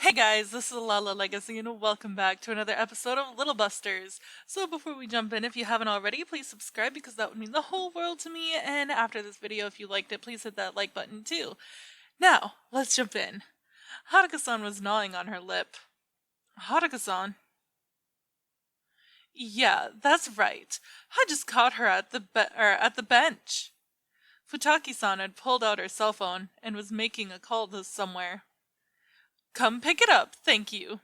Hey guys, this is Lala Legacy and welcome back to another episode of Little Busters. So before we jump in, if you haven't already, please subscribe because that would mean the whole world to me, and after this video, if you liked it, please hit that like button too. Now, let's jump in. Haruka-san was gnawing on her lip. Haruka-san? Yeah, that's right. I just caught her at the bench. Futaki-san had pulled out her cell phone and was making a call to somewhere. Come pick it up, thank you.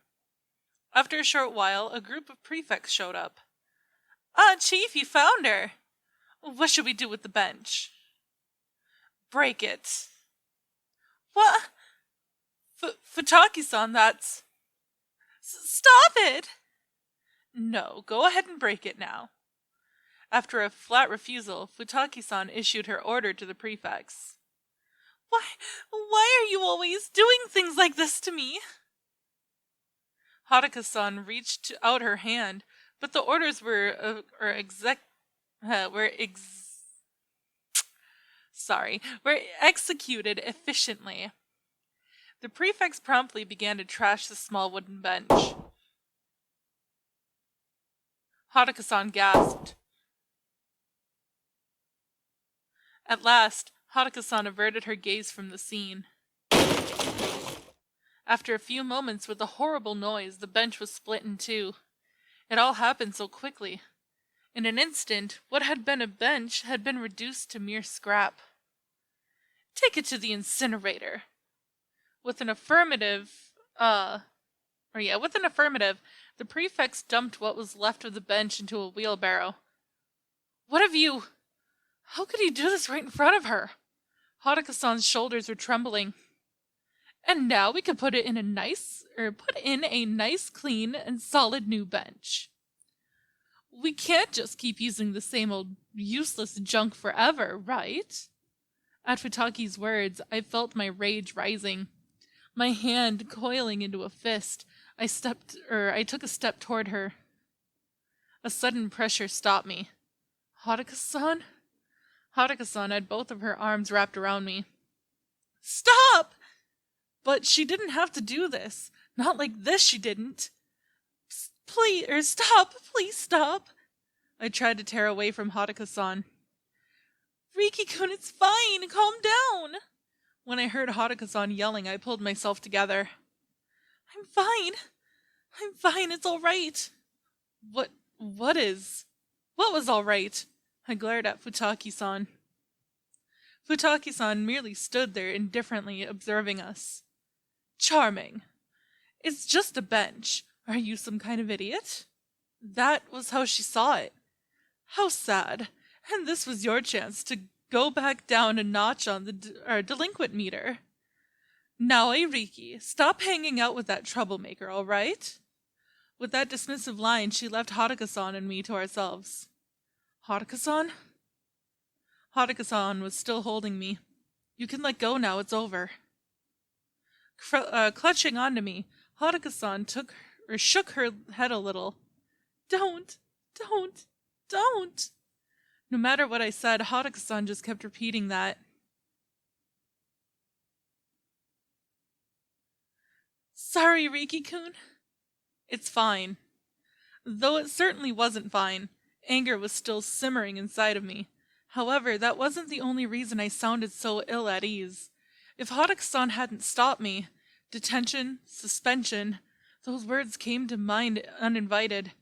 After a short while, a group of prefects showed up. Ah, Chief, you found her! What should we do with the bench? Break it. What? Futaki-san, that's... Stop it! No, go ahead and break it now. After a flat refusal, Futaki-san issued her order to the prefects. Why are you always doing things like this to me? Haruka-san reached out her hand, but the orders were executed efficiently. The prefects promptly began to trash the small wooden bench. Haruka-san gasped. At last, Haruka-san averted her gaze from the scene. After a few moments with a horrible noise, the bench was split in two. It all happened so quickly. In an instant, what had been a bench had been reduced to mere scrap. Take it to the incinerator. With an affirmative, the prefects dumped what was left of the bench into a wheelbarrow. How could you do this right in front of her? Haruka-san's shoulders were trembling. And now we could put in a nice, clean, and solid new bench. We can't just keep using the same old useless junk forever, right? At Futaki's words, I felt my rage rising. My hand coiling into a fist, I took a step toward her. A sudden pressure stopped me. Haruka-san? Haruka-san had both of her arms wrapped around me. Stop! But she didn't have to do this. Not like this, she didn't. Stop! Please stop! I tried to tear away from Haruka-san. Riki-kun, it's fine! Calm down! When I heard Haruka-san yelling, I pulled myself together. I'm fine! It's alright! What was alright? I glared at Futaki-san. Futaki-san merely stood there indifferently observing us. Charming. It's just a bench. Are you some kind of idiot? That was how she saw it. How sad. And this was your chance to go back down a notch on the delinquent meter. Now, Riki, stop hanging out with that troublemaker, all right? With that dismissive line, she left Haruka-san and me to ourselves. Haruka-san? Haruka-san was still holding me. You can let go now, it's over. Clutching onto me, Haruka-san shook her head a little. Don't. No matter what I said, Haruka-san just kept repeating that. Sorry, Riki-kun. It's fine. Though it certainly wasn't fine. Anger was still simmering inside of me. However, that wasn't the only reason I sounded so ill at ease. If Haruka-san hadn't stopped me, detention, suspension, those words came to mind uninvited.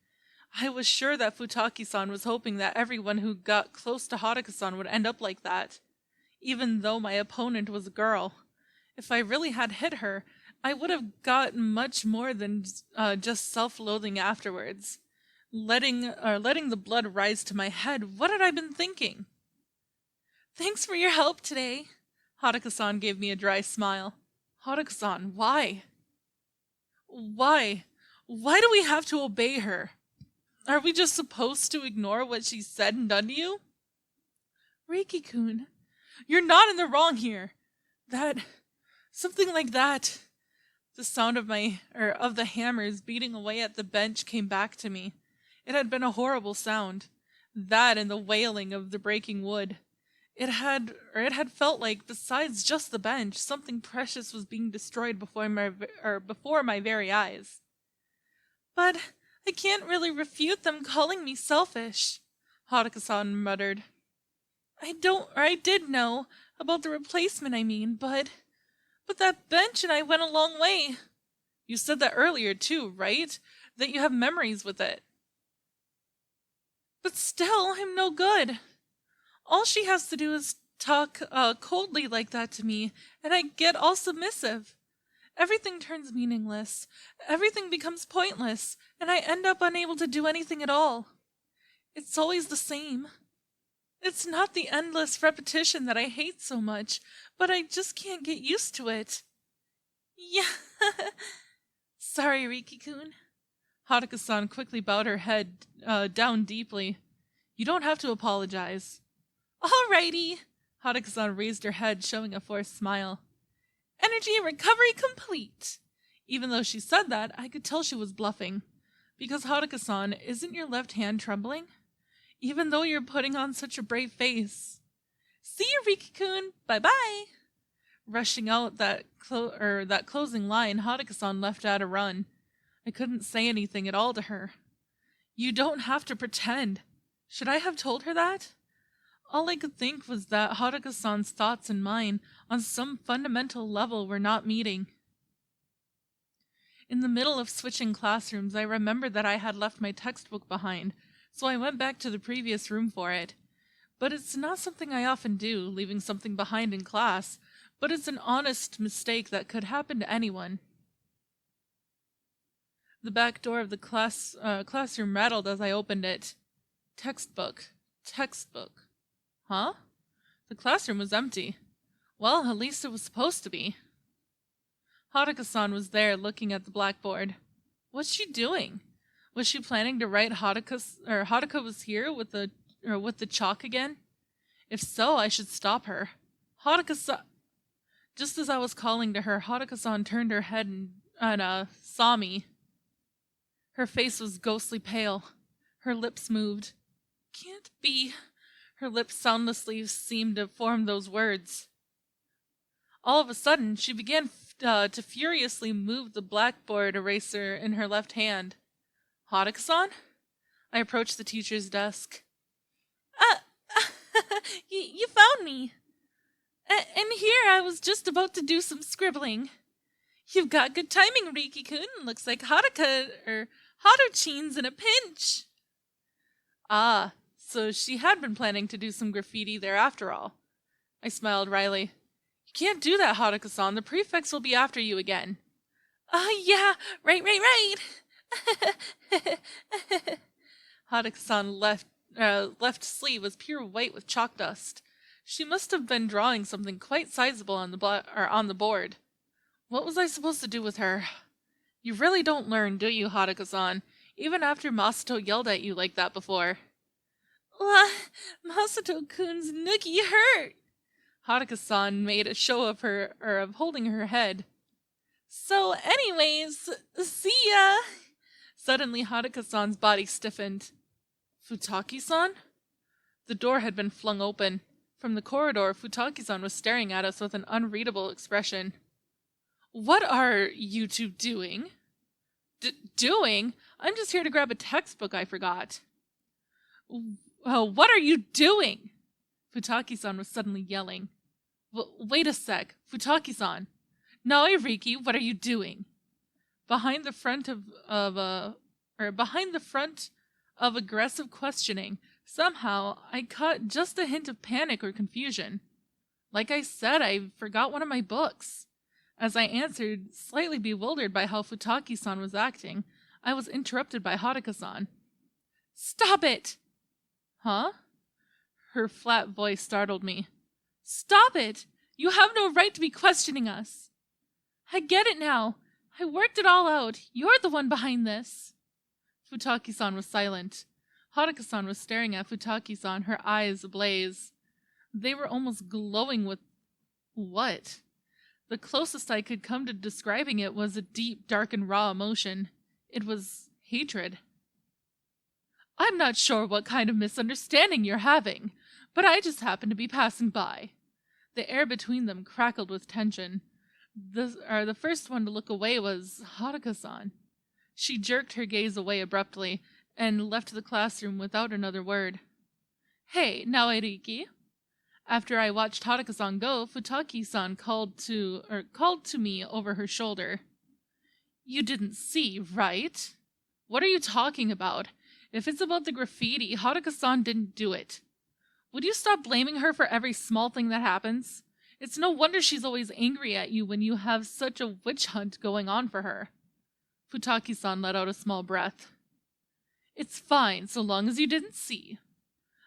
I was sure that Futaki-san was hoping that everyone who got close to Haruka-san would end up like that. Even though my opponent was a girl. If I really had hit her, I would have gotten much more than just self-loathing afterwards. Letting the blood rise to my head, what had I been thinking? Thanks for your help today. Haruka-san gave me a dry smile. Haruka-san, why? Why? Why do we have to obey her? Are we just supposed to ignore what she said and done to you? Riki-kun, you're not in the wrong here. Something like that. The sound of the hammers beating away at the bench came back to me. It had been a horrible sound. That and the wailing of the breaking wood. It had felt like, besides just the bench, something precious was being destroyed before my very eyes. But I can't really refute them calling me selfish, Haruka-san muttered. I did know about the replacement, I mean, but that bench and I went a long way. You said that earlier too, right? That you have memories with it. But still, I'm no good. All she has to do is talk coldly like that to me, and I get all submissive. Everything turns meaningless. Everything becomes pointless, and I end up unable to do anything at all. It's always the same. It's not the endless repetition that I hate so much, but I just can't get used to it. Yeah. Sorry, Riki-kun. Haruka-san quickly bowed her head down deeply. You don't have to apologize. Alrighty. Haruka-san raised her head, showing a forced smile. Energy recovery complete. Even though she said that, I could tell she was bluffing. Because Haruka-san, isn't your left hand trembling? Even though you're putting on such a brave face. See you, Riki-kun. Bye-bye. Rushing out that closing line, Haruka-san left at a run. I couldn't say anything at all to her. You don't have to pretend. Should I have told her that? All I could think was that Haruka-san's thoughts and mine, on some fundamental level, were not meeting. In the middle of switching classrooms, I remembered that I had left my textbook behind, so I went back to the previous room for it. But it's not something I often do, leaving something behind in class, but it's an honest mistake that could happen to anyone. The back door of the classroom rattled as I opened it. Textbook. Huh? The classroom was empty. Well, at least it was supposed to be. Haruka-san was there, looking at the blackboard. What's she doing? Was she planning to write Haruka was here with the chalk again? If so, I should stop her. Haruka-san. Just as I was calling to her, Haruka-san turned her head and saw me. Her face was ghostly pale. Her lips moved. Can't be. Her lips soundlessly seemed to form those words. All of a sudden, she began to furiously move the blackboard eraser in her left hand. Haruka-san? I approached the teacher's desk. You found me. And here I was just about to do some scribbling. You've got good timing, Riki-kun. Looks like Haru-chan's in a pinch. Ah, so she had been planning to do some graffiti there after all. I smiled wryly. You can't do that, Haruka-san. The prefects will be after you again. Yeah, right. Haruka-san left sleeve was pure white with chalk dust. She must have been drawing something quite sizable on the board. What was I supposed to do with her? You really don't learn, do you, Haruka-san? Even after Masato yelled at you like that before. Masato-kun's nookie hurt. Haruka-san made a show of holding her head. So anyways, see ya! Suddenly Haruka-san's body stiffened. Futaki-san? The door had been flung open. From the corridor, Futaki-san was staring at us with an unreadable expression. What are you two doing? Doing? I'm just here to grab a textbook I forgot. What are you doing? Futaki-san was suddenly yelling. Wait a sec, Futaki-san. No, Riki, what are you doing? Behind the front of aggressive questioning, somehow I caught just a hint of panic or confusion. Like I said, I forgot one of my books. As I answered, slightly bewildered by how Futaki-san was acting, I was interrupted by Haruka-san. Stop it! Huh? Her flat voice startled me. Stop it! You have no right to be questioning us. I get it now. I worked it all out. You're the one behind this. Futaki-san was silent. Haruka-san was staring at Futaki-san, her eyes ablaze. They were almost glowing with... what? The closest I could come to describing it was a deep, dark, and raw emotion. It was hatred. I'm not sure what kind of misunderstanding you're having, but I just happened to be passing by. The air between them crackled with tension. The first one to look away was Haruka-san. She jerked her gaze away abruptly and left the classroom without another word. Hey, now Eriki. After I watched Haruka-san go, Futaki-san called to me over her shoulder. You didn't see, right? What are you talking about? If it's about the graffiti, Haruka-san didn't do it. Would you stop blaming her for every small thing that happens? It's no wonder she's always angry at you when you have such a witch hunt going on for her. Futaki-san let out a small breath. It's fine, so long as you didn't see.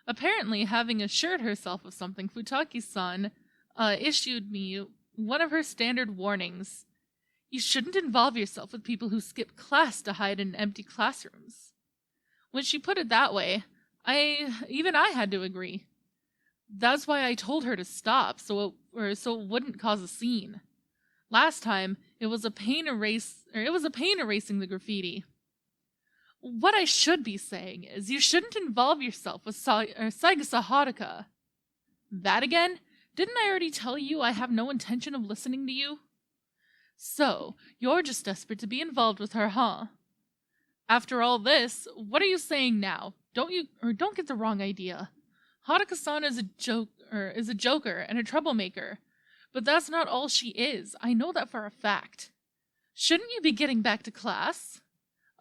Apparently, having assured herself of something, Futaki-san issued me one of her standard warnings. You shouldn't involve yourself with people who skip class to hide in empty classrooms. When she put it that way, even I had to agree. That's why I told her to stop, so it wouldn't cause a scene. Last time, it was a pain erasing the graffiti. What I should be saying is you shouldn't involve yourself with Saigusa Haruka. That again? Didn't I already tell you I have no intention of listening to you? So, you're just desperate to be involved with her, huh? After all this, what are you saying now? Don't get the wrong idea. Haruka-san is a joker and a troublemaker. But that's not all she is. I know that for a fact. Shouldn't you be getting back to class?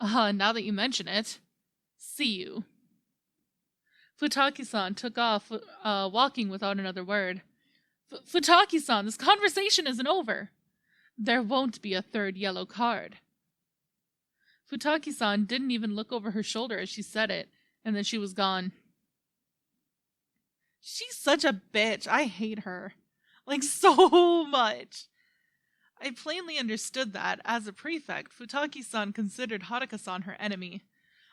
Now that you mention it. See you. Futaki-san took off, walking without another word. Futaki-san, this conversation isn't over. There won't be a third yellow card. Futaki-san didn't even look over her shoulder as she said it, and then she was gone. She's such a bitch. I hate her. Like, so much. I plainly understood that, as a prefect, Futaki-san considered Haruka-san her enemy.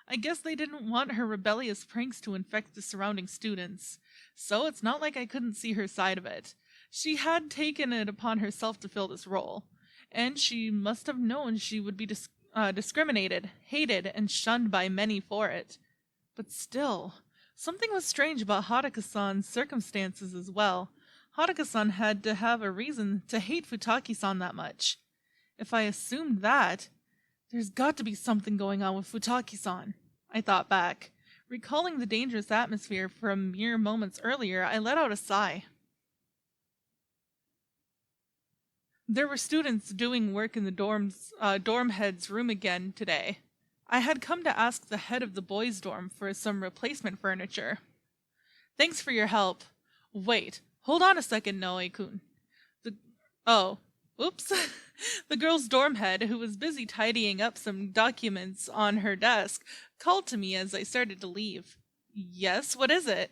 I guess they didn't want her rebellious pranks to infect the surrounding students, so it's not like I couldn't see her side of it. She had taken it upon herself to fill this role, and she must have known she would be discriminated, hated, and shunned by many for it. But still, something was strange about Haruka-san's circumstances as well. Haruka-san had to have a reason to hate Futaki-san that much. If I assumed that, there's got to be something going on with Futaki-san. I thought back. Recalling the dangerous atmosphere from mere moments earlier, I let out a sigh. There were students doing work in the dorm head's room again today. I had come to ask the head of the boys' dorm for some replacement furniture. Thanks for your help. Wait. Hold on a second, Noe-kun. Oops. The girl's dorm head, who was busy tidying up some documents on her desk, called to me as I started to leave. Yes, what is it?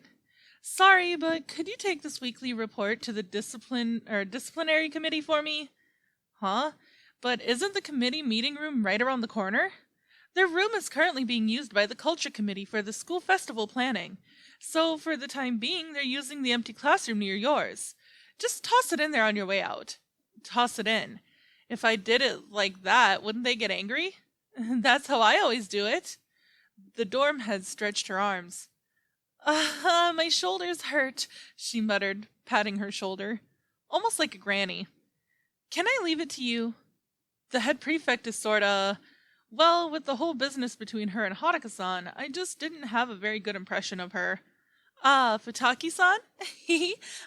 Sorry, but could you take this weekly report to the disciplinary committee for me? Huh? But isn't the committee meeting room right around the corner? Their room is currently being used by the culture committee for the school festival planning. So, for the time being, they're using the empty classroom near yours. Just toss it in there on your way out. Toss it in. If I did it like that, wouldn't they get angry? That's how I always do it. The dorm head stretched her arms. My shoulders hurt, she muttered, patting her shoulder. Almost like a granny. Can I leave it to you? The head prefect is well, with the whole business between her and Haruka-san, I just didn't have a very good impression of her. Futaki-san?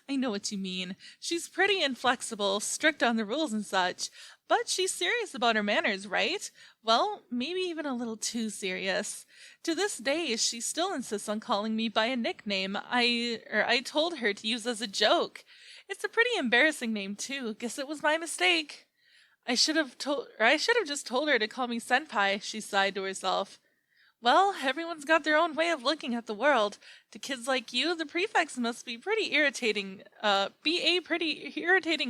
I know what you mean. She's pretty inflexible, strict on the rules and such, but she's serious about her manners, right? Well, maybe even a little too serious. To this day, she still insists on calling me by a nickname I told her to use as a joke. It's a pretty embarrassing name, too. Guess it was my mistake. I should have just told her to call me senpai, she sighed to herself. Well, everyone's got their own way of looking at the world. To kids like you, the prefects must be pretty irritating,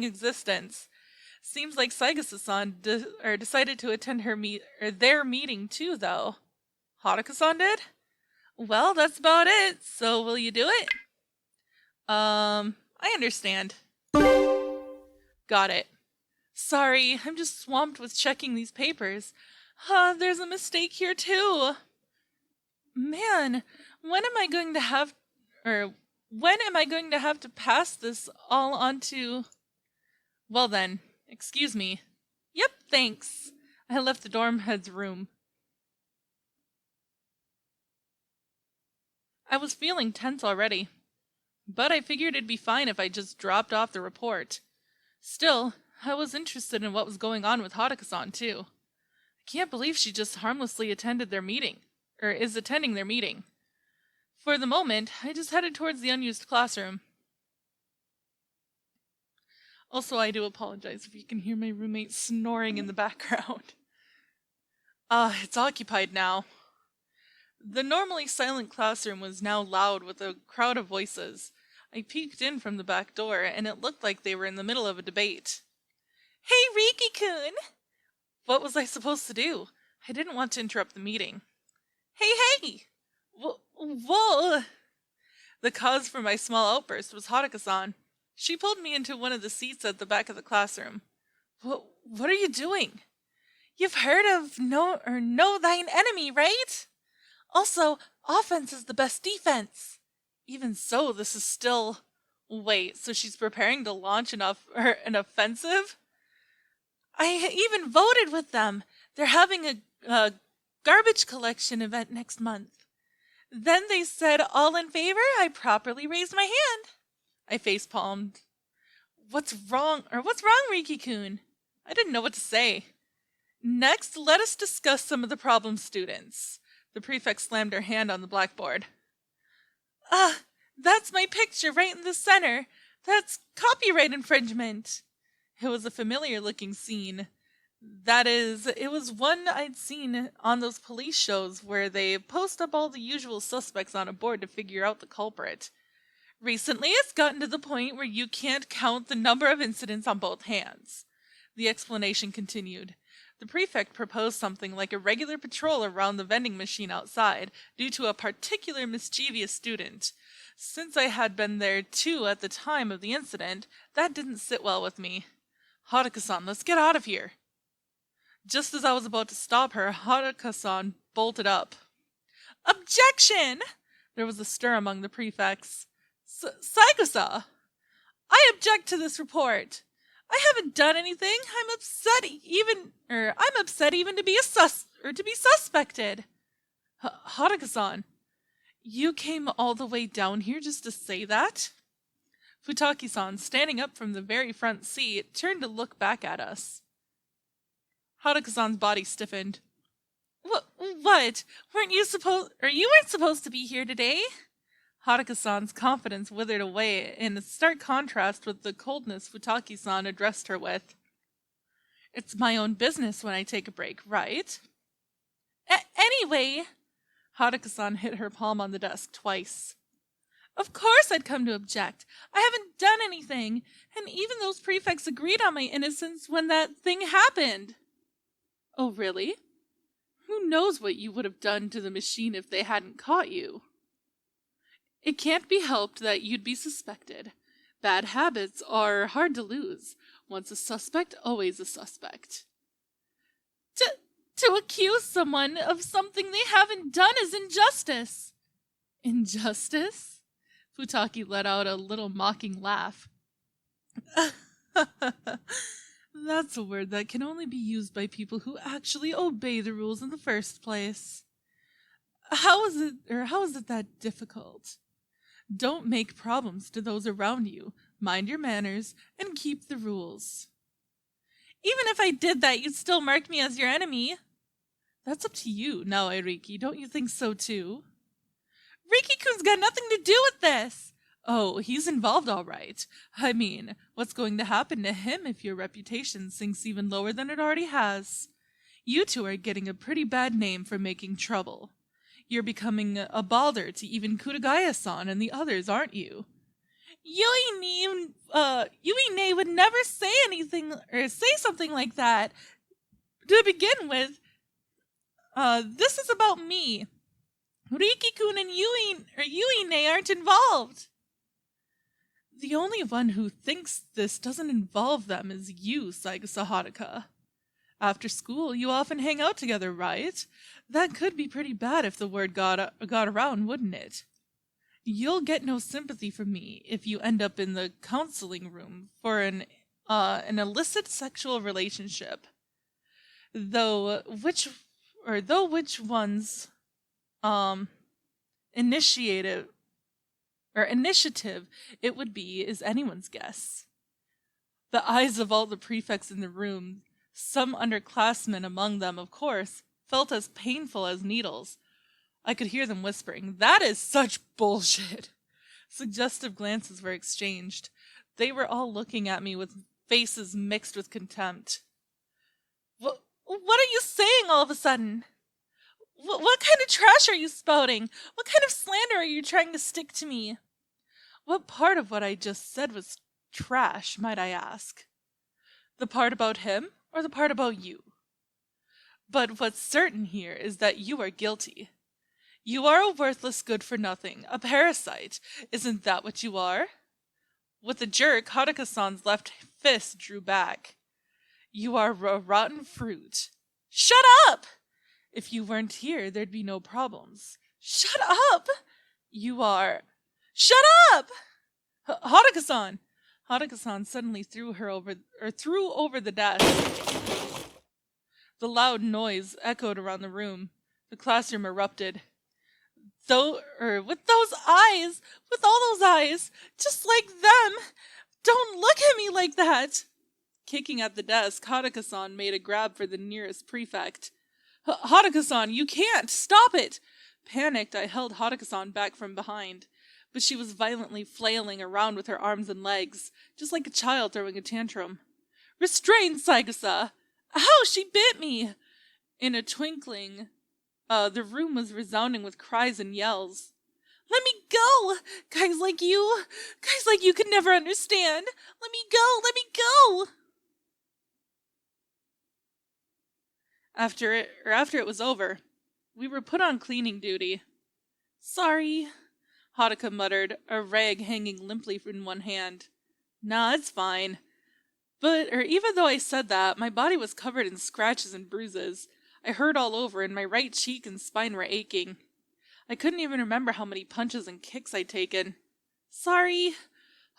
existence. Seems like Saigusa-san decided to attend their meeting too, though. Haruka-san did? Well, that's about it. So will you do it? I understand. Got it. Sorry, I'm just swamped with checking these papers. There's a mistake here too. Man, when am I going to have When am I going to have to pass this all on to... Well then, excuse me. Yep, thanks. I left the dorm head's room. I was feeling tense already, but I figured it'd be fine if I just dropped off the report. Still, I was interested in what was going on with Haruka-san too. I can't believe she just harmlessly attended their meeting, or is attending their meeting. For the moment, I just headed towards the unused classroom. Also, I do apologize if you can hear my roommate snoring in the background. It's occupied now. The normally silent classroom was now loud with a crowd of voices. I peeked in from the back door, and it looked like they were in the middle of a debate. Hey, Riki-kun! What was I supposed to do? I didn't want to interrupt the meeting. Hey! Whoa! The cause for my small outburst was Haruka-san. She pulled me into one of the seats at the back of the classroom. What are you doing? You've heard of know thine enemy, right? Also, offense is the best defense. Even so, this is still... Wait, so she's preparing to launch an offensive? I even voted with them. They're having a garbage collection event next month. Then they said, all in favor, I properly raised my hand. I facepalmed. What's wrong, Riki-kun? I didn't know what to say. Next, let us discuss some of the problem students. The prefect slammed her hand on the blackboard. That's my picture right in the center. That's copyright infringement. It was a familiar-looking scene. That is, it was one I'd seen on those police shows where they post up all the usual suspects on a board to figure out the culprit. Recently, it's gotten to the point where you can't count the number of incidents on both hands. The explanation continued. The prefect proposed something like a regular patrol around the vending machine outside due to a particular mischievous student. Since I had been there too at the time of the incident, that didn't sit well with me. Haruka-san, let's get out of here. Just as I was about to stop her, Haruka-san bolted up. Objection! There was a stir among the prefects. Saigusa! I object to this report. I haven't done anything. I'm upset even to be suspected. Haruka-san, you came all the way down here just to say that? Futaki-san, standing up from the very front seat, turned to look back at us. Haruka-san's body stiffened. What? You weren't supposed to be here today? Haruka-san's confidence withered away in stark contrast with the coldness Futaki-san addressed her with. It's my own business when I take a break, right? Anyway, Haruka-san hit her palm on the desk twice. Of course I'd come to object. I haven't done anything, and even those prefects agreed on my innocence when that thing happened. Oh, really? Who knows what you would have done to the machine if they hadn't caught you? It can't be helped that you'd be suspected. Bad habits are hard to lose. Once a suspect, always a suspect. To accuse someone of something they haven't done is injustice. Injustice? Futaki let out a little mocking laugh. That's a word that can only be used by people who actually obey the rules in the first place. How is it that difficult? Don't make problems to those around you. Mind your manners and keep the rules. Even if I did that, you'd still mark me as your enemy. That's up to you now, Iriki. Don't you think so too? Riki-kun's got nothing to do with this. Oh, he's involved all right. I mean, what's going to happen to him if your reputation sinks even lower than it already has? You two are getting a pretty bad name for making trouble. You're becoming a bother to even Kuragaya-san and the others, aren't you? Yuine would never say anything or say something like that. To begin with, this is about me. Riki-kun and Yuine aren't involved. The only one who thinks this doesn't involve them is you, Saigusa Haruka. After school, you often hang out together, right? That could be pretty bad if the word got around, wouldn't it? You'll get no sympathy from me if you end up in the counseling room for an illicit sexual relationship. Though which one's um initiative initiative it would be is anyone's guess. The eyes of all the prefects in the room, some underclassmen among them, of course, felt as painful as needles. I could hear them whispering, "That is such bullshit." Suggestive glances were exchanged. They were all looking at me with faces mixed with contempt. What are you saying all of a sudden? What kind of trash are you spouting? What kind of slander are you trying to stick to me? What part of what I just said was trash, might I ask? The part about him or the part about you? But what's certain here is that you are guilty. You are a worthless good-for-nothing, a parasite. Isn't that what you are? With a jerk, Haruka-san's left fist drew back. You are a rotten fruit. Shut up! If you weren't here, there'd be no problems. Shut up! You are... Shut up! Haruka-san! Haruka-san suddenly threw over the desk. The loud noise echoed around the room. The classroom erupted. With all those eyes, just like them. Don't look at me like that. Kicking at the desk, Haruka-san made a grab for the nearest prefect. Haruka-san, you can't! Stop it! Panicked, I held Haruka-san back from behind, but she was violently flailing around with her arms and legs, just like a child throwing a tantrum. Restrain, Saigusa! Ow, she bit me! In a twinkling, the room was resounding with cries and yells. Let me go! Guys like you could never understand! Let me go! Let me go! After it was over, we were put on cleaning duty. Sorry, Haruka muttered, a rag hanging limply in one hand. Nah, it's fine. Even though I said that, my body was covered in scratches and bruises. I hurt all over, and my right cheek and spine were aching. I couldn't even remember how many punches and kicks I'd taken. Sorry,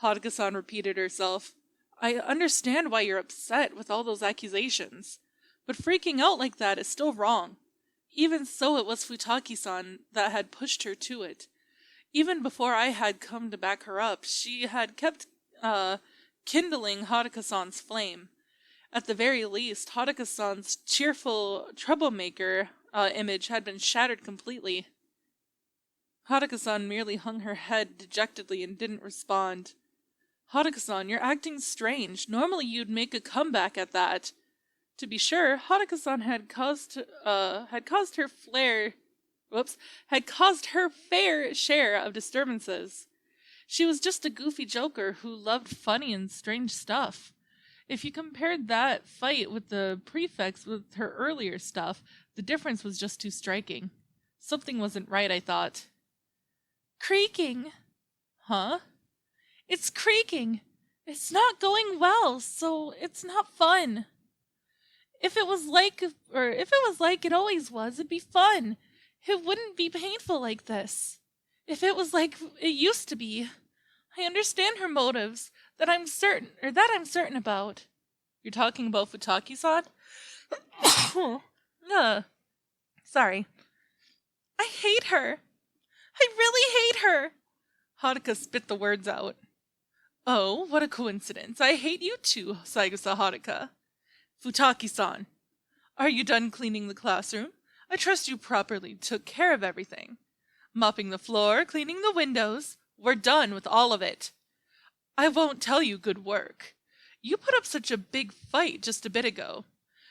Haruka-san repeated herself. I understand why you're upset with all those accusations. But freaking out like that is still wrong. Even so, it was Futaki-san that had pushed her to it. Even before I had come to back her up, she had kept kindling Haruka-san's flame. At the very least, Haruka-san's cheerful troublemaker image had been shattered completely. Haruka-san merely hung her head dejectedly and didn't respond. Haruka-san, you're acting strange. Normally you'd make a comeback at that. To be sure, Haruka-san had caused her fair share of disturbances. She was just a goofy joker who loved funny and strange stuff. If you compared that fight with the prefects with her earlier stuff, the difference was just too striking. Something wasn't right, I thought. Creaking. Huh? It's creaking. It's not going well, so it's not fun. If it was like it always was, it'd be fun. It wouldn't be painful like this. If it was like it used to be. I understand her motives, that I'm certain about. You're talking about Futaki-san? Sorry. I hate her. I really hate her. Haruka spit the words out. Oh, what a coincidence. I hate you too, Saigusa Haruka. Futaki-san, are you done cleaning the classroom? I trust you properly took care of everything. Mopping the floor, cleaning the windows. We're done with all of it. I won't tell you good work. You put up such a big fight just a bit ago.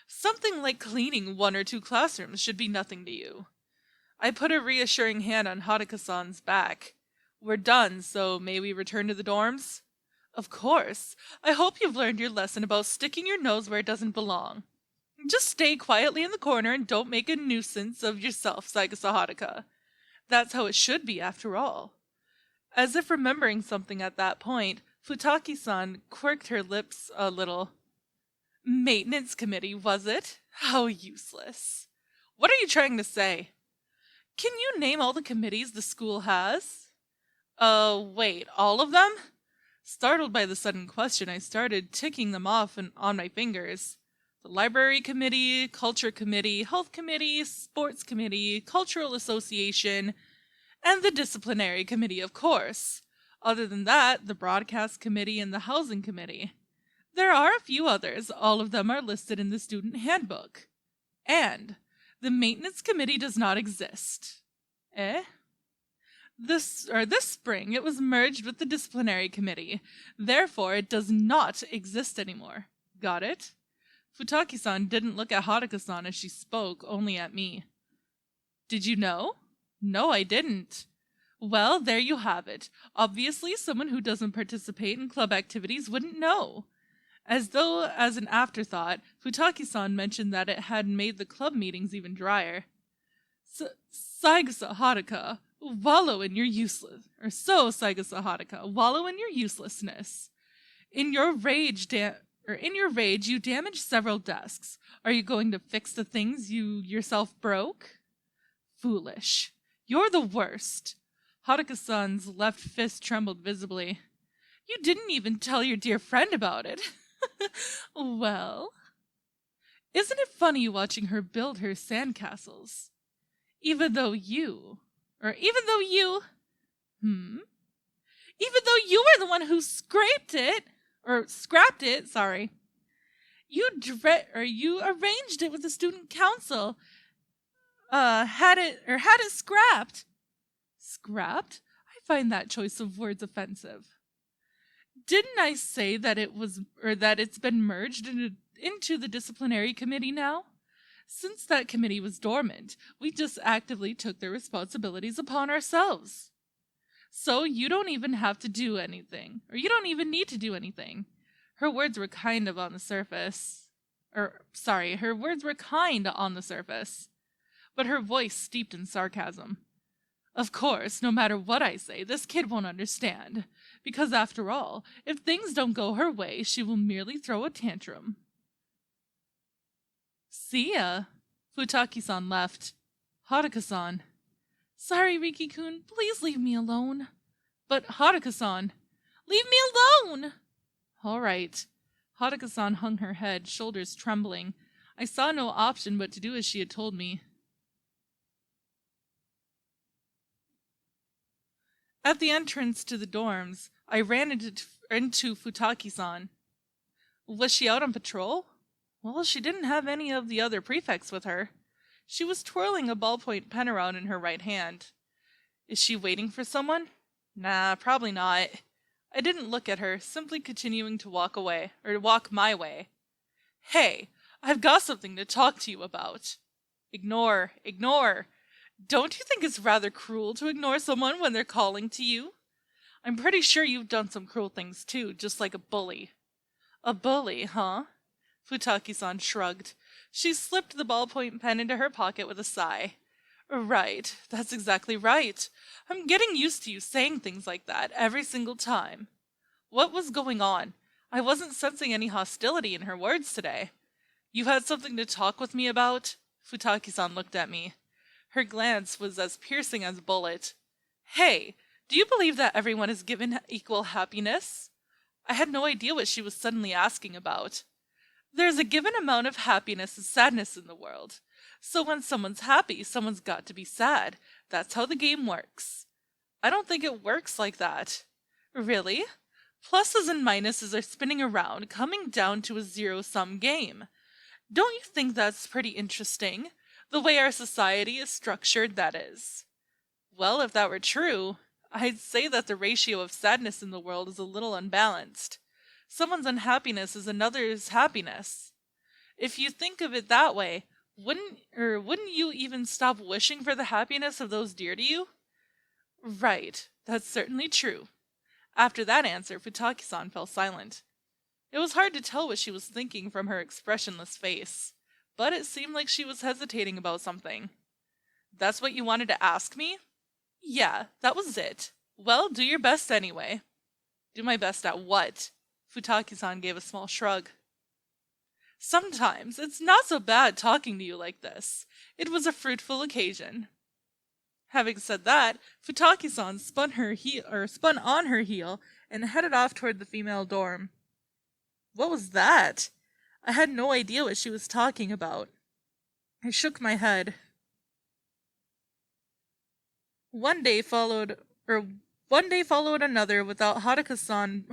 Something like cleaning 1 or 2 classrooms should be nothing to you. I put a reassuring hand on Haruka-san's back. We're done, so may we return to the dorms? Of course. I hope you've learned your lesson about sticking your nose where it doesn't belong. Just stay quietly in the corner and don't make a nuisance of yourself, Saigusa Haruka. That's how it should be, after all. As if remembering something at that point, Futaki-san quirked her lips a little. Maintenance committee, was it? How useless. What are you trying to say? Can you name all the committees the school has? Wait, all of them? Startled by the sudden question, I started ticking them off on my fingers. The library committee, culture committee, health committee, sports committee, cultural association, and the disciplinary committee, of course. Other than that, the broadcast committee and the housing committee. There are a few others, all of them are listed in the student handbook. And the maintenance committee does not exist. Eh? This spring it was merged with the disciplinary committee. Therefore, it does not exist anymore. Got it? Futaki-san didn't look at Haruka-san as she spoke, only at me. Did you know? No, I didn't. Well, there you have it. Obviously, someone who doesn't participate in club activities wouldn't know. As though, as an afterthought, Futaki-san mentioned that it had made the club meetings even drier. Saigusa Haruka, wallow in your Saigusa Haruka, wallow in your uselessness. In your rage, you damaged several desks. Are you going to fix the things you yourself broke? Foolish. You're the worst. Haruka-san's left fist trembled visibly. You didn't even tell your dear friend about it. Well, isn't it funny watching her build her sandcastles? Even though you, even though you were the one who scrapped it, sorry. You arranged it with the student council. Had it scrapped. Scrapped? I find that choice of words offensive. Didn't I say that it's been merged into the disciplinary committee now? Since that committee was dormant, we just actively took their responsibilities upon ourselves. So you don't even have to do anything, or you don't even need to do anything. Her words were kind on the surface, but her voice steeped in sarcasm. Of course, no matter what I say, this kid won't understand, because after all, if things don't go her way, she will merely throw a tantrum. See ya. Futaki-san left. Haruka-san. Sorry, Riki-kun, please leave me alone. But Haruka-san. Leave me alone! All right. Haruka-san hung her head, shoulders trembling. I saw no option but to do as she had told me. At the entrance to the dorms, I ran into Futaki-san. Was she out on patrol? Well, she didn't have any of the other prefects with her. She was twirling a ballpoint pen around in her right hand. Is she waiting for someone? Nah, probably not. I didn't look at her, simply continuing to walk my way. Hey, I've got something to talk to you about. Ignore. Don't you think it's rather cruel to ignore someone when they're calling to you? I'm pretty sure you've done some cruel things too, just like a bully. A bully, huh? Futaki-san shrugged. She slipped the ballpoint pen into her pocket with a sigh. Right, that's exactly right. I'm getting used to you saying things like that every single time. What was going on? I wasn't sensing any hostility in her words today. You had something to talk with me about? Futaki-san looked at me. Her glance was as piercing as a bullet. Hey, do you believe that everyone is given equal happiness? I had no idea what she was suddenly asking about. There's a given amount of happiness and sadness in the world. So when someone's happy, someone's got to be sad. That's how the game works. I don't think it works like that. Really? Pluses and minuses are spinning around, coming down to a zero-sum game. Don't you think that's pretty interesting? The way our society is structured, that is. Well, if that were true, I'd say that the ratio of sadness in the world is a little unbalanced. Someone's unhappiness is another's happiness. If you think of it that way, wouldn't you even stop wishing for the happiness of those dear to you? Right, that's certainly true. After that answer, Futaki-san fell silent. It was hard to tell what she was thinking from her expressionless face, but it seemed like she was hesitating about something. That's what you wanted to ask me? Yeah, that was it. Well, do your best anyway. Do my best at what? Futaki-san gave a small shrug. Sometimes it's not so bad talking to you like this. It was a fruitful occasion. Having said that, Futaki-san spun on her heel and headed off toward the female dorm. What was that? I had no idea what she was talking about. I shook my head. One day followed another without Haruka-san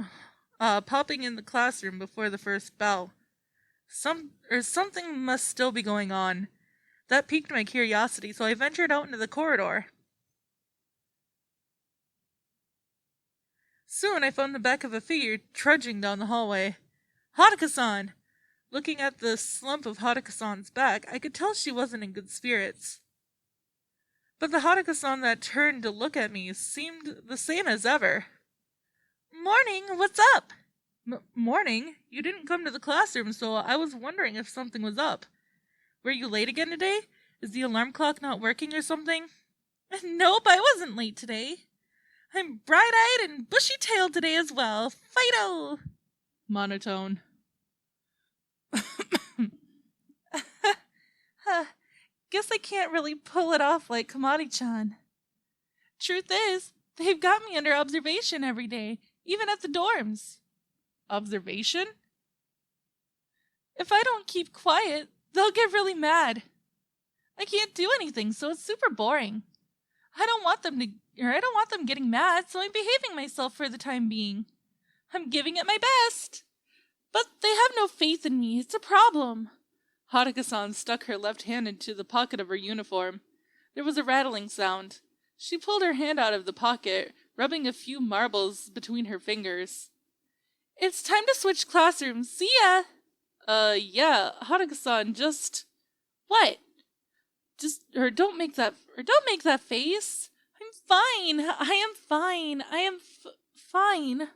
popping in the classroom before the first bell. Something must still be going on. That piqued my curiosity, so I ventured out into the corridor. Soon I found the back of a figure trudging down the hallway. Haruka-san! Looking at the slump of Haruka-san's back, I could tell she wasn't in good spirits. But the Haruka-san that turned to look at me seemed the same as ever. Morning, what's up? Morning? You didn't come to the classroom, so I was wondering if something was up. Were you late again today? Is the alarm clock not working or something? Nope, I wasn't late today. I'm bright-eyed and bushy-tailed today as well. Fido! Monotone. Guess I can't really pull it off like Kamari-chan. Truth is, they've got me under observation every day, even at the dorms. Observation? If I don't keep quiet, they'll get really mad. I can't do anything, so it's super boring. I don't want them getting mad, so I'm behaving myself for the time being. I'm giving it my best. But they have no faith in me. It's a problem. Haruka-san stuck her left hand into the pocket of her uniform. There was a rattling sound. She pulled her hand out of the pocket, rubbing a few marbles between her fingers. It's time to switch classrooms. See ya! Yeah, Haruka-san, What? Don't make that face. I'm fine. I am fine. I am fine.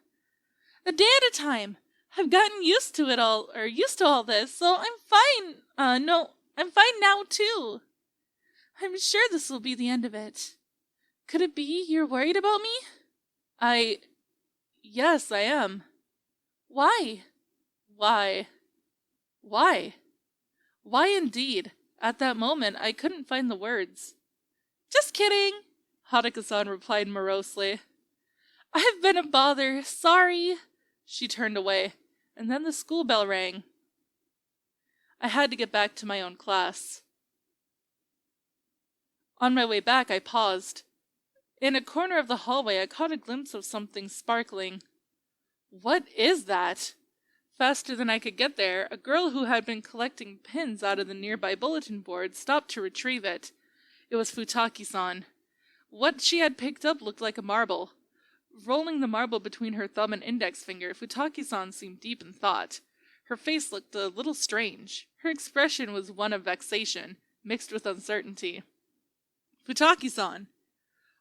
A day at a time. I've gotten used to all this, so I'm fine. No, I'm fine now too. I'm sure this will be the end of it. Could it be you're worried about me? Yes, I am. Why? Why indeed? At that moment, I couldn't find the words. Just kidding, Haruka-san replied morosely. I've been a bother. Sorry. She turned away, and then the school bell rang. I had to get back to my own class. On my way back, I paused. In a corner of the hallway, I caught a glimpse of something sparkling. What is that? Faster than I could get there, a girl who had been collecting pins out of the nearby bulletin board stopped to retrieve it. It was Futaki-san. What she had picked up looked like a marble. Rolling the marble between her thumb and index finger, Futaki-san seemed deep in thought. Her face looked a little strange. Her expression was one of vexation, mixed with uncertainty. Futaki-san!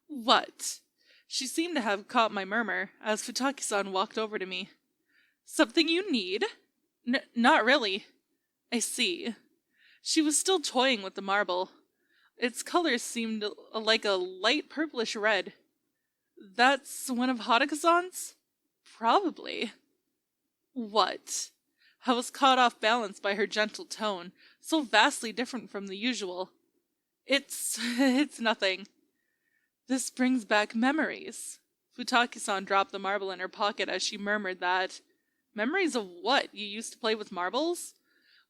What? She seemed to have caught my murmur, as Futaki-san walked over to me. Something you need? Not really. I see. She was still toying with the marble. Its color seemed like a light purplish red. That's one of Haruka-san's? Probably. What? I was caught off balance by her gentle tone, so vastly different from the usual. It's nothing. This brings back memories. Futaki-san dropped the marble in her pocket as she murmured that. Memories of what? You used to play with marbles?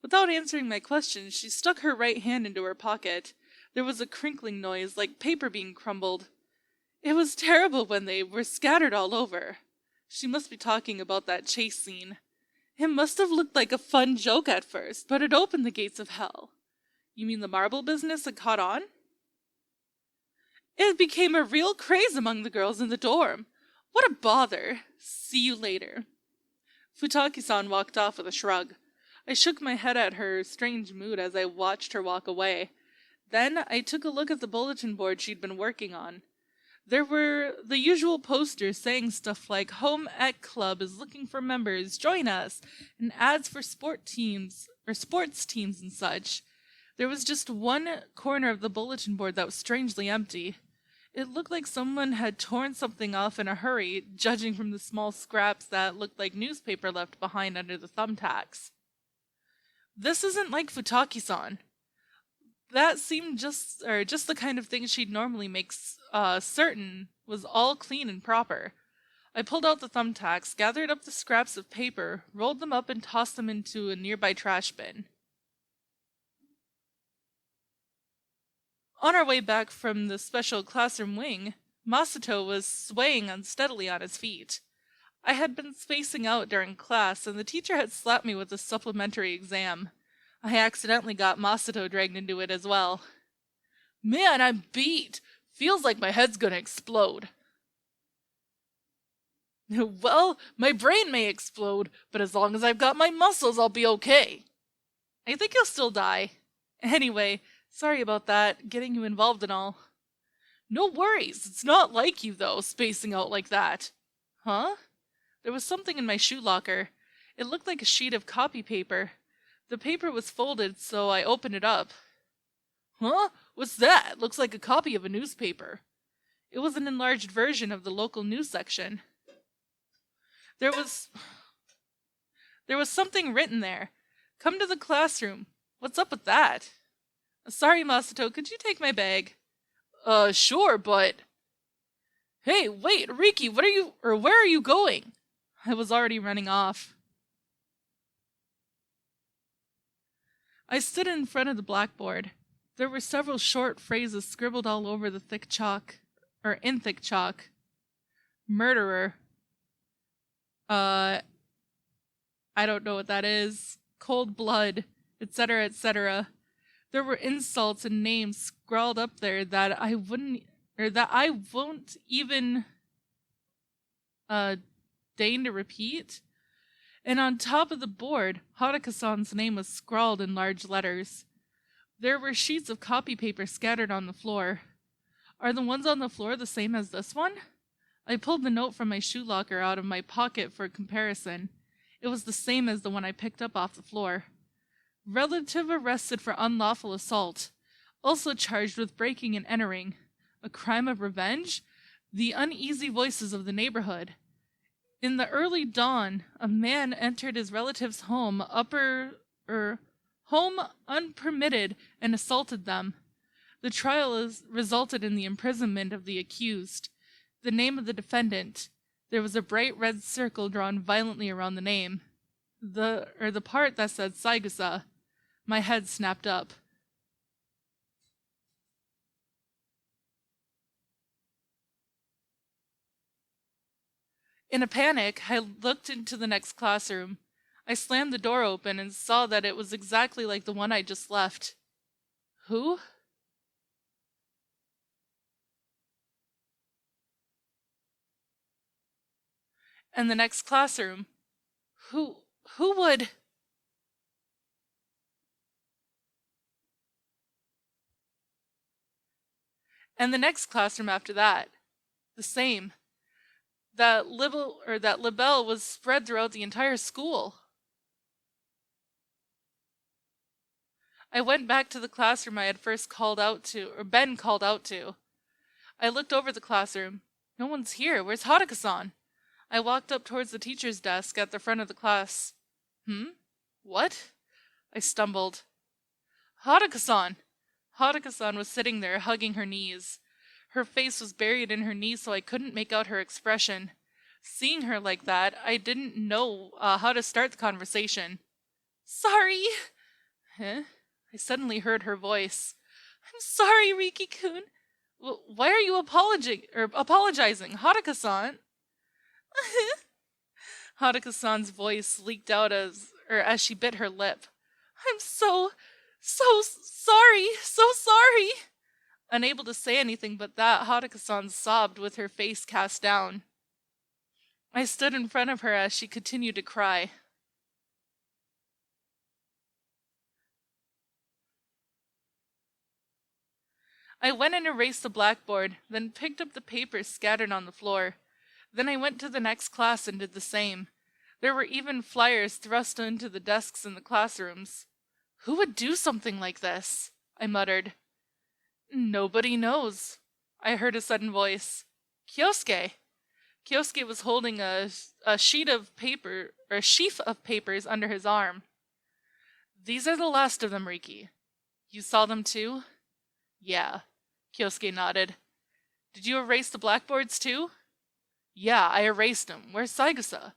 Without answering my question, she stuck her right hand into her pocket. There was a crinkling noise, like paper being crumbled. It was terrible when they were scattered all over. She must be talking about that chase scene. It must have looked like a fun joke at first, but it opened the gates of hell. You mean the marble business had caught on? It became a real craze among the girls in the dorm. What a bother. See you later. Futaki-san walked off with a shrug. I shook my head at her strange mood as I watched her walk away. Then I took a look at the bulletin board she'd been working on. There were the usual posters saying stuff like Home Ec Club is looking for members, join us, and ads for sports teams and such. There was just one corner of the bulletin board that was strangely empty. It looked like someone had torn something off in a hurry, judging from the small scraps that looked like newspaper left behind under the thumbtacks. This isn't like Futaki-san. That seemed just the kind of thing she'd normally make certain was all clean and proper. I pulled out the thumbtacks, gathered up the scraps of paper, rolled them up, and tossed them into a nearby trash bin. On our way back from the special classroom wing, Masato was swaying unsteadily on his feet. I had been spacing out during class, and the teacher had slapped me with a supplementary exam. I accidentally got Masato dragged into it as well. Man, I'm beat! Feels like my head's gonna explode. Well, my brain may explode, but as long as I've got my muscles, I'll be okay. I think you'll still die. Anyway, sorry about that, getting you involved and all. No worries, it's not like you, though, spacing out like that. Huh? There was something in my shoe locker. It looked like a sheet of copy paper. The paper was folded, so I opened it up. Huh? What's that? Looks like a copy of a newspaper. It was an enlarged version of the local news section. There was something written there. Come to the classroom. What's up with that? Sorry, Masato, could you take my bag? Sure, but... Hey, wait, Riki, where are you going? I was already running off. I stood in front of the blackboard. There were several short phrases scribbled all over the thick chalk. In thick chalk. Murderer. I don't know what that is. Cold blood, etc., etc. There were insults and names scrawled up there that I won't even deign to repeat. And on top of the board, Haruka-san's name was scrawled in large letters. There were sheets of copy paper scattered on the floor. Are the ones on the floor the same as this one? I pulled the note from my shoe locker out of my pocket for comparison. It was the same as the one I picked up off the floor. Relative arrested for unlawful assault. Also charged with breaking and entering. A crime of revenge? The uneasy voices of the neighborhood. In the early dawn, a man entered his relative's home unpermitted and assaulted them. The trial resulted in the imprisonment of the accused. The name of the defendant. There was a bright red circle drawn violently around the name. The part that said Saigusa. My head snapped up. In a panic, I looked into the next classroom. I slammed the door open and saw that it was exactly like the one I just left. Who? And the next classroom. Who would... And the next classroom after that. The same. That libel was spread throughout the entire school. I went back to the classroom I had first been called out to. I looked over the classroom. No one's here. Where's Haruka-san? I walked up towards the teacher's desk at the front of the class. What? I stumbled. Haruka-san! Haruka-san was sitting there, hugging her knees. Her face was buried in her knees, so I couldn't make out her expression. Seeing her like that, I didn't know how to start the conversation. Sorry! Huh? I suddenly heard her voice. I'm sorry, Riki-kun. Why are you apologizing? Haruka-san? Haruka-san's voice leaked out as she bit her lip. I'm so sorry, so sorry. Unable to say anything but that, Haruka-san sobbed with her face cast down. I stood in front of her as she continued to cry. I went and erased the blackboard, then picked up the papers scattered on the floor. Then I went to the next class and did the same. There were even flyers thrust into the desks in the classrooms. Who would do something like this? I muttered. Nobody knows. I heard a sudden voice. Kyosuke! Kyosuke was holding a sheaf of papers under his arm. These are the last of them, Riki. You saw them too? Yeah. Kyosuke nodded. Did you erase the blackboards too? Yeah, I erased them. Where's Saigusa?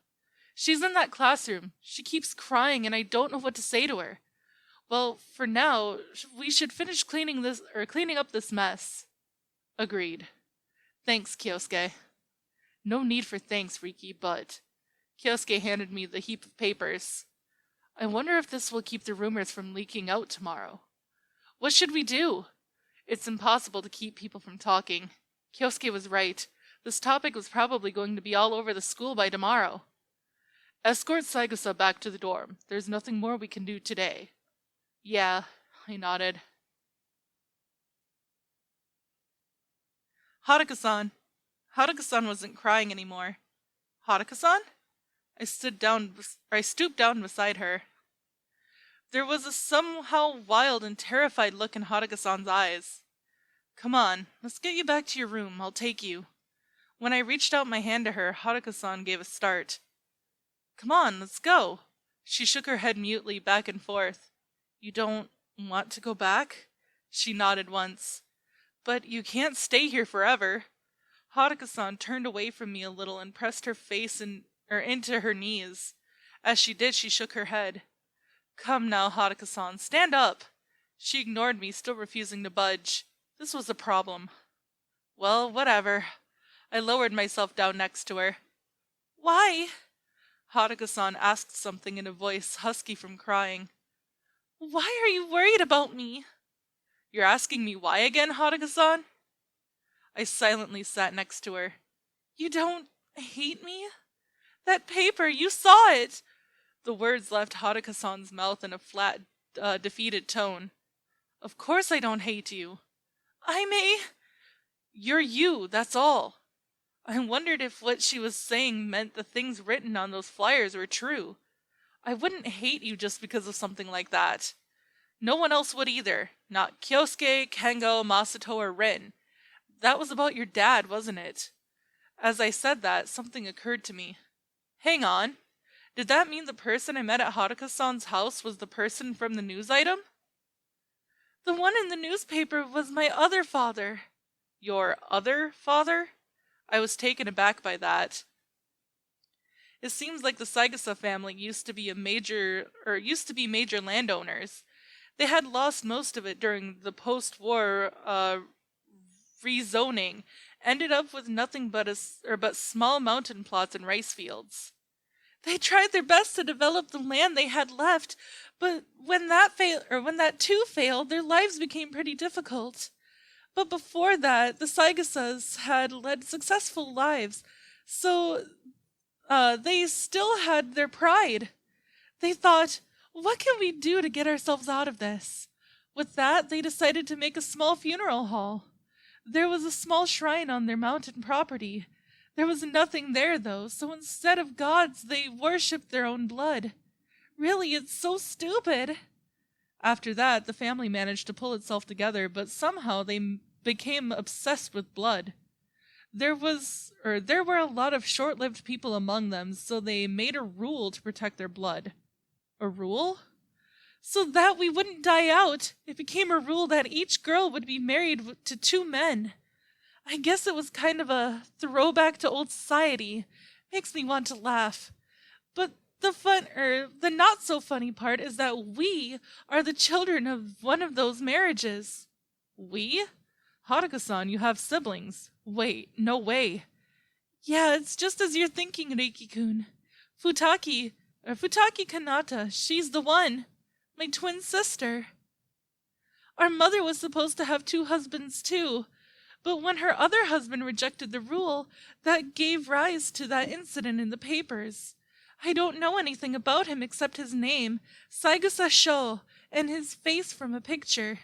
She's in that classroom. She keeps crying and I don't know what to say to her. Well, for now, we should finish cleaning up this mess. Agreed. Thanks, Kyosuke. No need for thanks, Riki, but... Kyosuke handed me the heap of papers. I wonder if this will keep the rumors from leaking out tomorrow. What should we do? It's impossible to keep people from talking. Kyosuke was right. This topic was probably going to be all over the school by tomorrow. Escort Saigusa back to the dorm. There's nothing more we can do today. Yeah, I nodded. Haruka-san. Haruka-san wasn't crying anymore. Haruka-san? I stooped down beside her. There was a somehow wild and terrified look in Haruka-san's eyes. Come on, let's get you back to your room. I'll take you. When I reached out my hand to her, Haruka-san gave a start. Come on, let's go. She shook her head mutely back and forth. You don't want to go back? She nodded once. But you can't stay here forever. Haruka-san turned away from me a little and pressed her face into her knees. As she did, she shook her head. Come now, Haruka-san, stand up. She ignored me, still refusing to budge. This was a problem. Well, whatever. I lowered myself down next to her. Why? Haruka-san asked something in a voice husky from crying. Why are you worried about me? You're asking me why again, Haruka-san? I silently sat next to her. You don't hate me? That paper, you saw it! The words left Haruka-san's mouth in a flat, defeated tone. Of course I don't hate you. I may... You're you, that's all. I wondered if what she was saying meant the things written on those flyers were true. I wouldn't hate you just because of something like that. No one else would either. Not Kyosuke, Kengo, Masato, or Rin. That was about your dad, wasn't it? As I said that, something occurred to me. Hang on. Did that mean the person I met at Haruka-san's house was the person from the news item? The one in the newspaper was my other father. Your other father? I was taken aback by that. It seems like the Saigusa family used to be major landowners. They had lost most of it during the post-war rezoning, ended up with nothing but small mountain plots and rice fields. They tried their best to develop the land they had left, but when that too failed, their lives became pretty difficult. But before that, the Saigusas had led successful lives, so they still had their pride. They thought, what can we do to get ourselves out of this? With that, they decided to make a small funeral hall. There was a small shrine on their mountain property. There was nothing there, though, so instead of gods, they worshipped their own blood. Really, it's so stupid. After that, the family managed to pull itself together, but somehow they became obsessed with blood. There were a lot of short-lived people among them, so they made a rule to protect their blood. A rule? So that we wouldn't die out, it became a rule that each girl would be married to 2 men. I guess it was kind of a throwback to old society. Makes me want to laugh. But the not so funny part is that we are the children of one of those marriages. We? Haruka-san, you have siblings. Wait, no way. Yeah, it's just as you're thinking, Reiki-kun. Futaki Kanata, she's the one. My twin sister. Our mother was supposed to have 2 husbands too, but when her other husband rejected the rule, that gave rise to that incident in the papers. I don't know anything about him except his name, Saigusa Sho, and his face from a picture.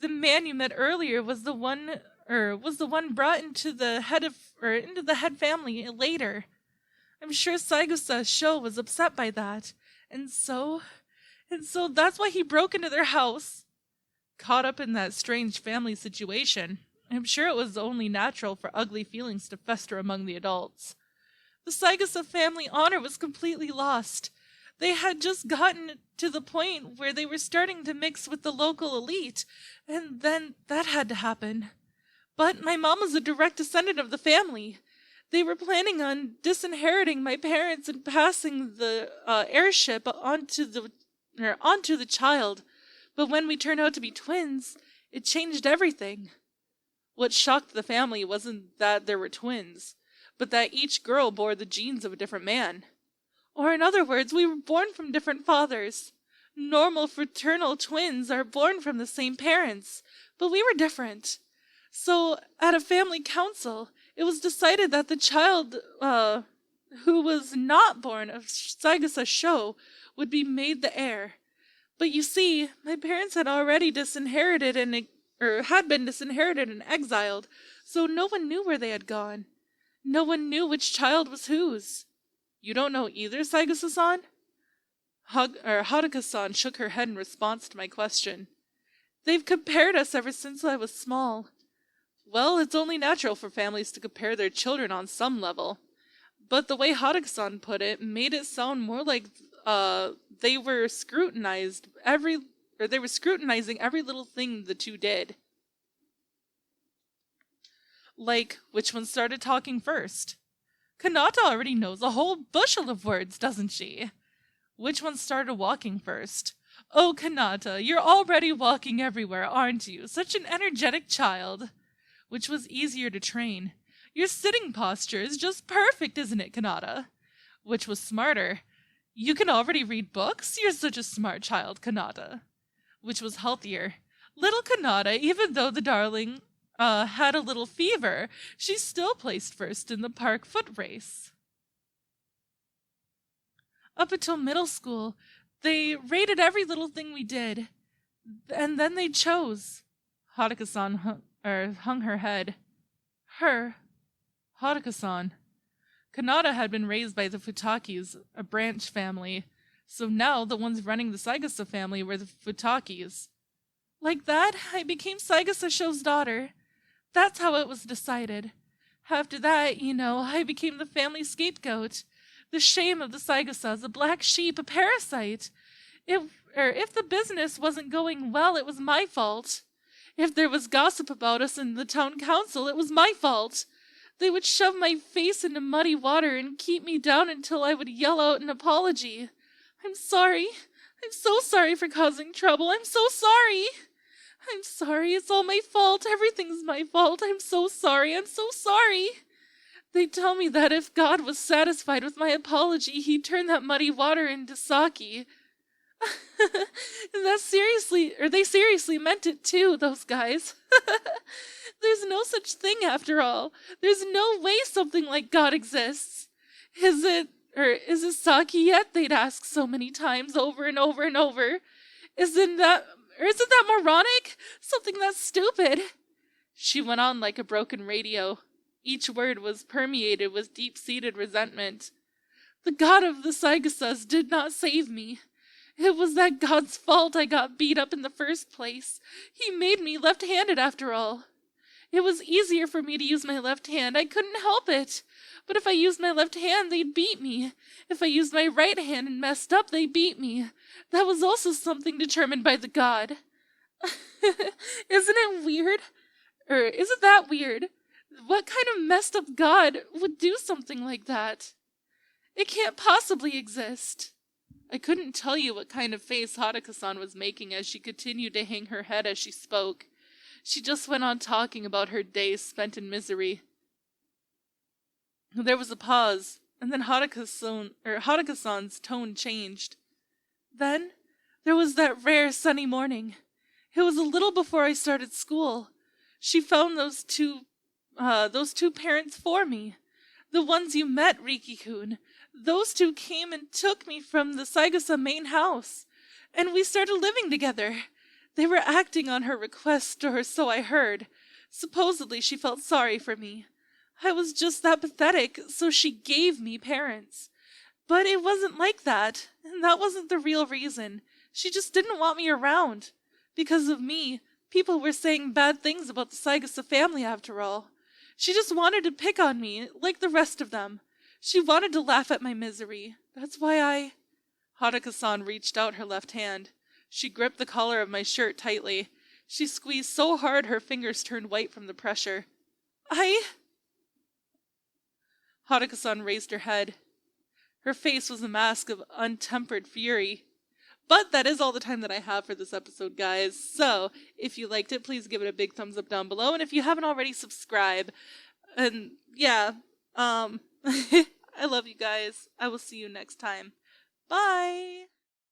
The man you met earlier was the one brought into the head family later. I'm sure Saigusa Sho was upset by that, and so that's why he broke into their house. Caught up in that strange family situation, I'm sure it was only natural for ugly feelings to fester among the adults. The Saigusa family honor was completely lost. They had just gotten to the point where they were starting to mix with the local elite, and then that had to happen. But my mom was a direct descendant of the family. They were planning on disinheriting my parents and passing the heirship onto the child. But when we turned out to be twins, it changed everything. What shocked the family wasn't that there were twins, but that each girl bore the genes of a different man. Or in other words, we were born from different fathers. Normal fraternal twins are born from the same parents, but we were different. So, at a family council, it was decided that the child who was not born of Saigusa's show would be made the heir. But you see, my parents had already had been disinherited and exiled, so no one knew where they had gone. No one knew which child was whose. You don't know either, Saigusa-san? Haruka-san shook her head in response to my question. They've compared us ever since I was small. Well, it's only natural for families to compare their children on some level. But the way Haruka-san put it made it sound more like they were scrutinizing every little thing the two did. Like, which one started talking first? Kanata already knows a whole bushel of words, doesn't she? Which one started walking first? Oh, Kanata, you're already walking everywhere, aren't you? Such an energetic child. Which was easier to train? Your sitting posture is just perfect, isn't it, Kanata? Which was smarter? You can already read books? You're such a smart child, Kanata. Which was healthier? Little Kanata, even though the darling had a little fever, she still placed first in the park foot race. Up until middle school, they rated every little thing we did, and then they chose. Haruka-san hung her head. Haruka-san. Kanata had been raised by the Futakis, a branch family, so now the ones running the Saigusa family were the Futakis. Like that, I became Saigusa Show's daughter. That's how it was decided. After that, I became the family scapegoat. The shame of the Saigusa'S, a black sheep, a parasite. If the business wasn't going well, it was my fault. If there was gossip about us in the town council, it was my fault. They would shove my face into muddy water and keep me down until I would yell out an apology. I'm sorry. I'm so sorry for causing trouble. I'm so sorry. I'm sorry. It's all my fault. Everything's my fault. I'm so sorry. I'm so sorry. They tell me that if God was satisfied with my apology, he'd turn that muddy water into sake. They seriously meant it too, those guys. There's no such thing after all. There's no way something like God exists. Is it sake yet? They'd ask so many times over and over and over. Isn't that moronic? Something that's stupid. She went on like a broken radio. Each word was permeated with deep-seated resentment. The God of the Saigusa'S did not save me. It was that God's fault I got beat up in the first place. He made me left-handed after all. It was easier for me to use my left hand. I couldn't help it. But if I used my left hand, they'd beat me. If I used my right hand and messed up, they beat me. That was also something determined by the God. Isn't it weird? Isn't that weird? What kind of messed up God would do something like that? It can't possibly exist. I couldn't tell you what kind of face Haruka-san was making as she continued to hang her head as she spoke. She just went on talking about her days spent in misery. There was a pause, and then Haruka-san's tone changed. Then, there was that rare sunny morning. It was a little before I started school. She found those two parents for me. The ones you met, Riki-kun. Those two came and took me from the Saigusa main house, and we started living together. They were acting on her request, or so I heard. Supposedly she felt sorry for me. I was just that pathetic, so she gave me parents. But it wasn't like that, and that wasn't the real reason. She just didn't want me around. Because of me, people were saying bad things about the Saigusa family after all. She just wanted to pick on me, like the rest of them. She wanted to laugh at my misery. That's why Haruka-san reached out her left hand. She gripped the collar of my shirt tightly. She squeezed so hard her fingers turned white from the pressure. Haruka-san raised her head. Her face was a mask of untempered fury. But that is all the time that I have for this episode, guys. So, if you liked it, please give it a big thumbs up down below. And if you haven't already, subscribe. And, yeah, I love you guys. I will see you next time. Bye!